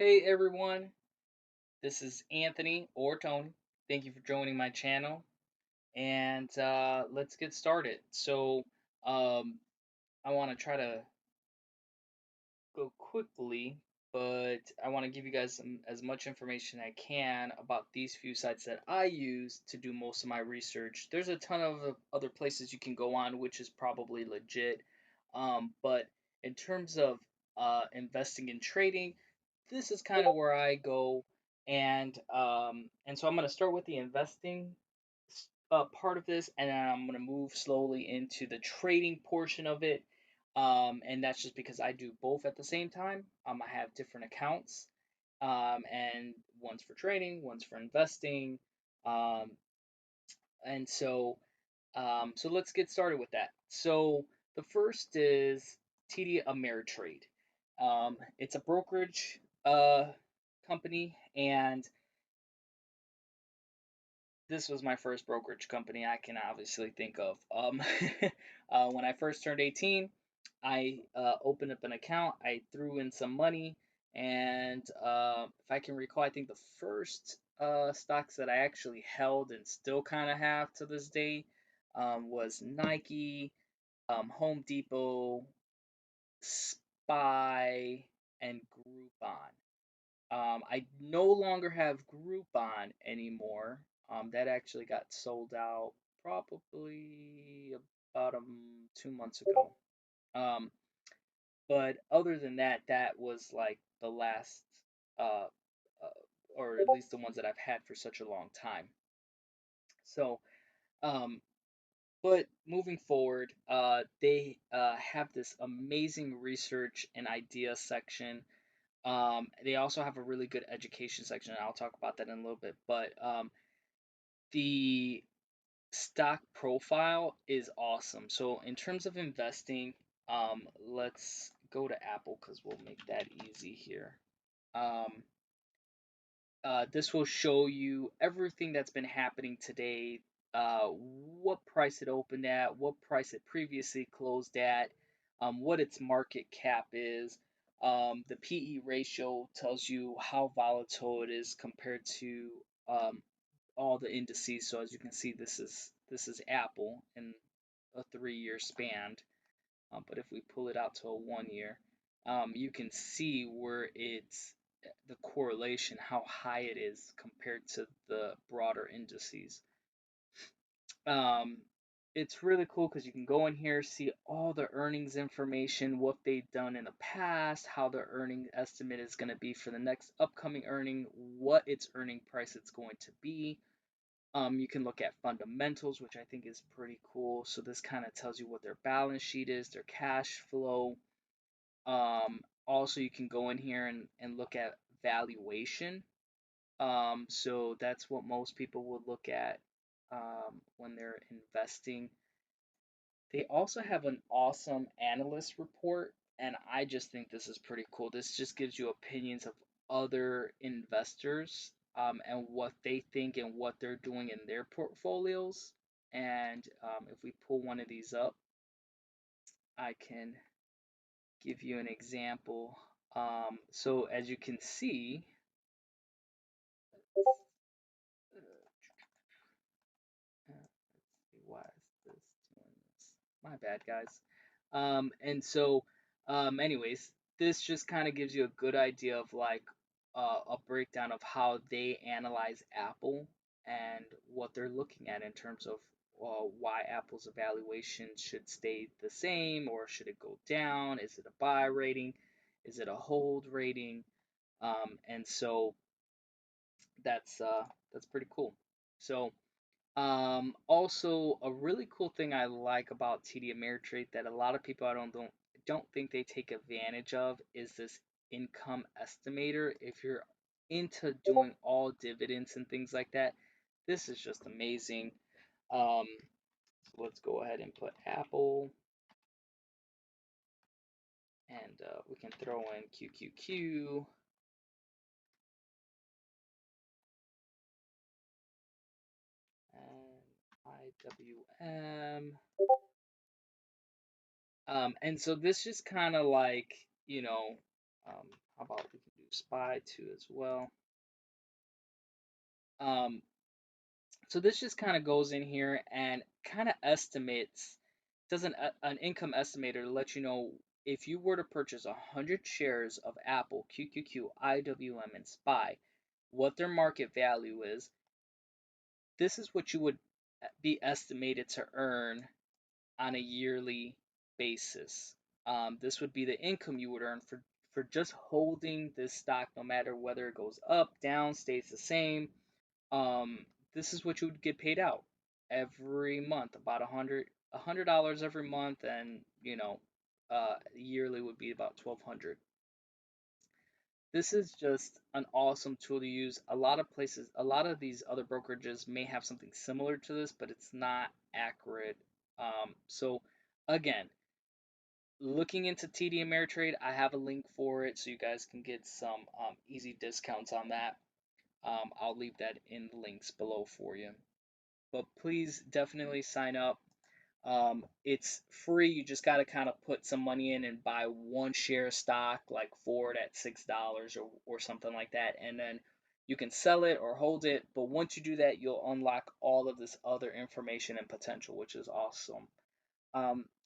Hey everyone, this is Anthony or Tony. Thank you for joining my channel, and let's get started. Um, I want to try to go quickly, but I want to give you guys as much information I can about these few sites that I use to do most of my research. There's a ton of other places you can go on, which is probably legit, but in terms of investing and trading, this is kind of where I go, and so I'm gonna start with the investing part of this, and then I'm gonna move slowly into the trading portion of it. And that's just because I do both at the same time. I have different accounts, and one's for trading, one's for investing, um, and so let's get started with that. So the first is TD Ameritrade. It's a brokerage company, and this was my first brokerage company I can obviously think of. When I first turned 18, I opened up an account. I threw in some money, and if I can recall, I think the first stocks that I actually held and still kind of have to this day was Nike, Home Depot, SPY, and Groupon. I no longer have Groupon anymore. That actually got sold out probably about 2 months ago. Um, but other than that, that was like the last, uh, or at least the ones that I've had for such a long time. So, um, but moving forward, they have this amazing research and idea section. They also have a really good education section, and I'll talk about that in a little bit. But the stock profile is awesome. So in terms of investing, let's go to Apple because we'll make that easy here. Um, this will show you everything that's been happening today, what price it opened at, what price it previously closed at, what its market cap is. The PE ratio tells you how volatile it is compared to um, all the indices. So as you can see, this is Apple in a 3-year span. But if we pull it out to a 1 year, you can see where it's the correlation, how high it is compared to the broader indices. Um, it's really cool because you can go in here, see all the earnings information, what they've done in the past, how their earning estimate is going to be for the next upcoming earning, what its earning price it's going to be. You can look at fundamentals, which I think is pretty cool. So this kind of tells you what their balance sheet is, their cash flow. Also, you can go in here and look at valuation. So that's what most people would look at when they're investing. They also have an awesome analyst report, and I just think this is pretty cool. This just gives you opinions of other investors, and what they think and what they're doing in their portfolios. And if we pull one of these up, I can give you an example. So as you can see, let's see, why is this doing this? My bad, guys. Anyways, this just kind of gives you a good idea of like a breakdown of how they analyze Apple and what they're looking at in terms of why Apple's evaluation should stay the same or should it go down? Is it a buy rating? Is it a hold rating? And so that's pretty cool. So also, a really cool thing I like about TD Ameritrade that a lot of people I don't think they take advantage of is this income estimator. If you're into doing all dividends and things like that, this is just amazing. So let's go ahead and put Apple, and we can throw in QQQ and IWM. And so this just kind of like, How about we can do SPY too as well. Um, so this just kind of goes in here and kind of estimates, does an income estimator to let you know if you were to purchase 100 shares of Apple, QQQ, IWM, and SPY, what their market value is. This is what you would be estimated to earn on a yearly basis. This would be the income you would earn for just holding this stock, no matter whether it goes up, down, stays the same. This is what you would get paid out every month, about $100 every month, and yearly would be about 1,200. This is just an awesome tool to use. A lot of places, a lot of these other brokerages may have something similar to this, but it's not accurate. So again, looking into TD Ameritrade, I have a link for it so you guys can get some easy discounts on that. I'll leave that in the links below for you. But please definitely sign up. It's free. You just got to kind of put some money in and buy one share of stock, like Ford at $6 or something like that. And then you can sell it or hold it. But once you do that, you'll unlock all of this other information and potential, which is awesome.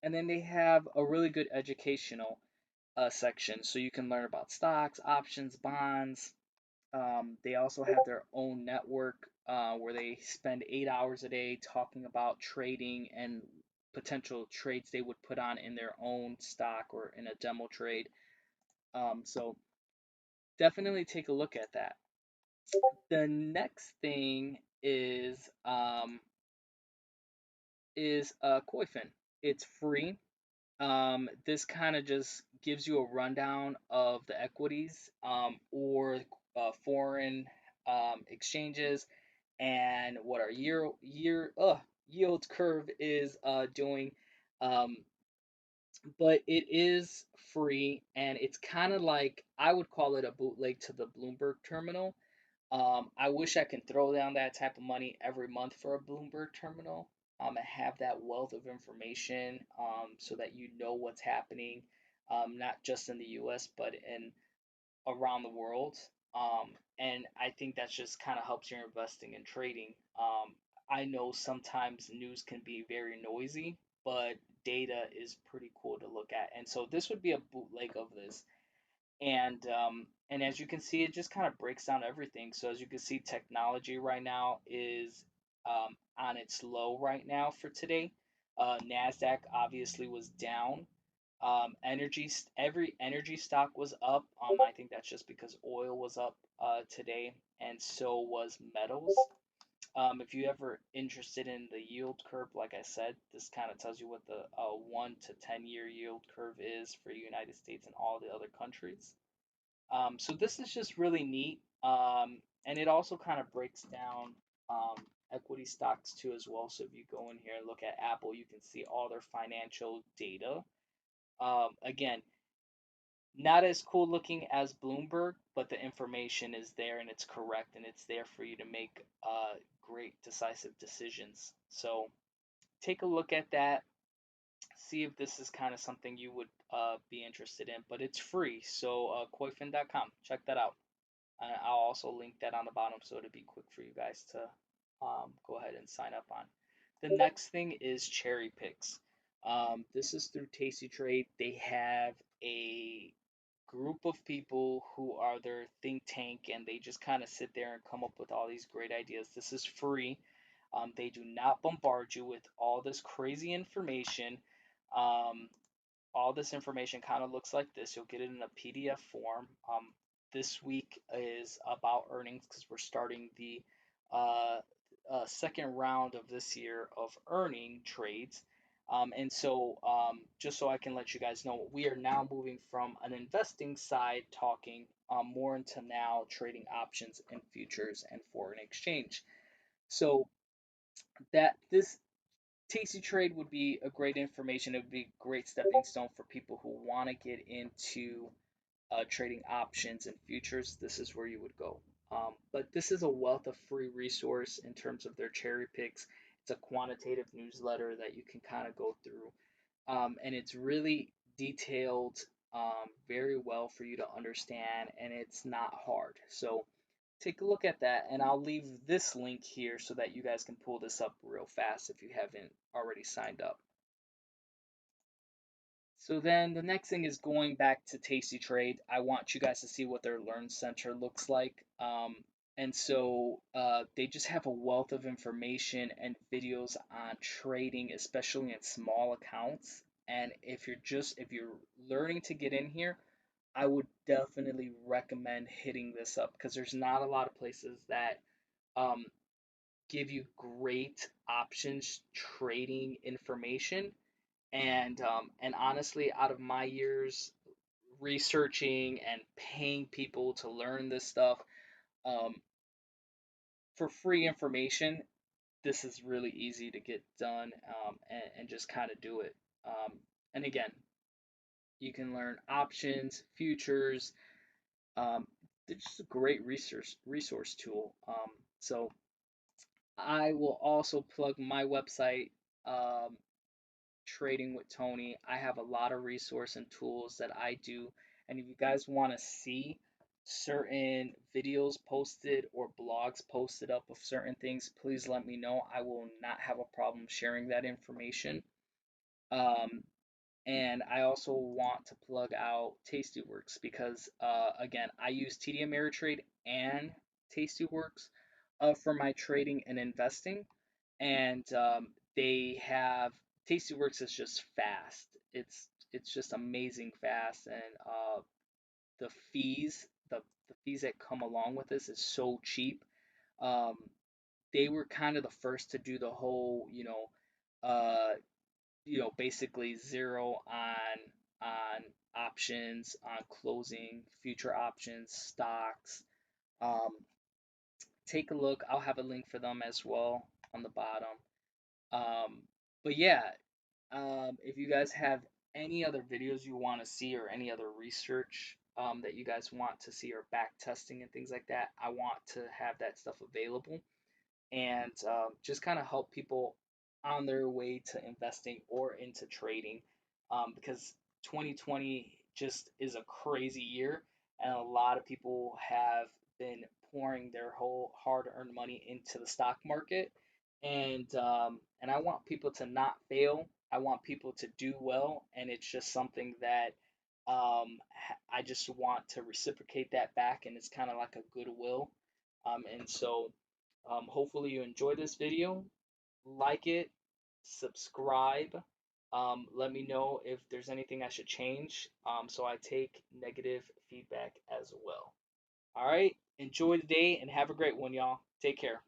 And then they have a really good educational section. So you can learn about stocks, options, bonds. They also have their own network where they spend 8 hours a day talking about trading and potential trades they would put on in their own stock or in a demo trade. So definitely take a look at that. The next thing is Koifin. It's free. This kind of just gives you a rundown of the equities or foreign exchanges and what our yield curve is doing. Um, but it is free and it's kind of like I would call it a bootleg to the Bloomberg terminal. I wish I could throw down that type of money every month for a Bloomberg terminal and have that wealth of information so that you know what's happening, not just in the US, but in around the world. And I think that just kind of helps your investing and trading. I know sometimes news can be very noisy, but data is pretty cool to look at. And so this would be a bootleg of this. And as you can see, it just kind of breaks down everything. So as you can see, technology right now is on its low right now for today. Nasdaq obviously was down. Every energy stock was up. I think that's just because oil was up today, and so was metals. If you ever interested in the yield curve, like I said, this kind of tells you what the 1 to 10 year yield curve is for the United States and all the other countries. So this is just really neat, and it also kind of breaks down equity stocks too as well. So if you go in here and look at Apple, you can see all their financial data. Again, not as cool looking as Bloomberg, but the information is there and it's correct and it's there for you to make great decisive decisions. So take a look at that. See if this is kind of something you would be interested in, but it's free. So Koifin.com, check that out. I'll also link that on the bottom so it'll be quick for you guys to go ahead and sign up on. The next thing is Cherry Picks. This is through Tasty Trade. They have a group of people who are their think tank and they just kind of sit there and come up with all these great ideas. This is free. They do not bombard you with all this crazy information. Um, all this information kind of looks like this. You'll get it in a PDF form. This week is about earnings because we're starting the uh, second round of this year of earning trades. Just so I can let you guys know, we are now moving from an investing side talking more into now trading options and futures and foreign exchange. So that this Tasty Trade would be a great information. It would be a great stepping stone for people who want to get into trading options and futures. This is where you would go. But this is a wealth of free resource in terms of their cherry picks. It's a quantitative newsletter that you can kind of go through, and it's really detailed very well for you to understand, and it's not hard. So take a look at that, and I'll leave this link here so that you guys can pull this up real fast if you haven't already signed up. So then the next thing is going back to tastytrade. I want you guys to see what their Learn Center looks like. They just have a wealth of information and videos on trading, especially in small accounts. And if you're learning to get in here, I would definitely recommend hitting this up because there's not a lot of places that um, give you great options trading information. And honestly, out of my years researching and paying people to learn this stuff um, for free information, this is really easy to get done, and just kind of do it. And again, you can learn options, futures. Um, it's just a great resource tool. So I will also plug my website, um, Trading with Tony. I have a lot of resource and tools that I do. And if you guys want to see certain videos posted or blogs posted up of certain things, please let me know. I will not have a problem sharing that information. Um, and I also want to plug out Tastyworks because, again, I use TD Ameritrade and Tastyworks for my trading and investing. And they have Tastyworks is just fast. It's just amazing fast, and the the fees that come along with this is so cheap. Um, they were kind of the first to do the whole, uh, basically zero on options, on closing, future options, stocks. Um, take a look. I'll have a link for them as well on the bottom. Um, but yeah, if you guys have any other videos you want to see or any other research that you guys want to see or back testing and things like that, I want to have that stuff available and just kind of help people on their way to investing or into trading, because 2020 just is a crazy year, and a lot of people have been pouring their whole hard-earned money into the stock market, and I want people to not fail. I want people to do well, and it's just something that I just want to reciprocate that back, and it's kind of like a goodwill. Hopefully you enjoyed this video. Like it, subscribe. Let me know if there's anything I should change. So I take negative feedback as well. All right. Enjoy the day and have a great one, y'all. Take care.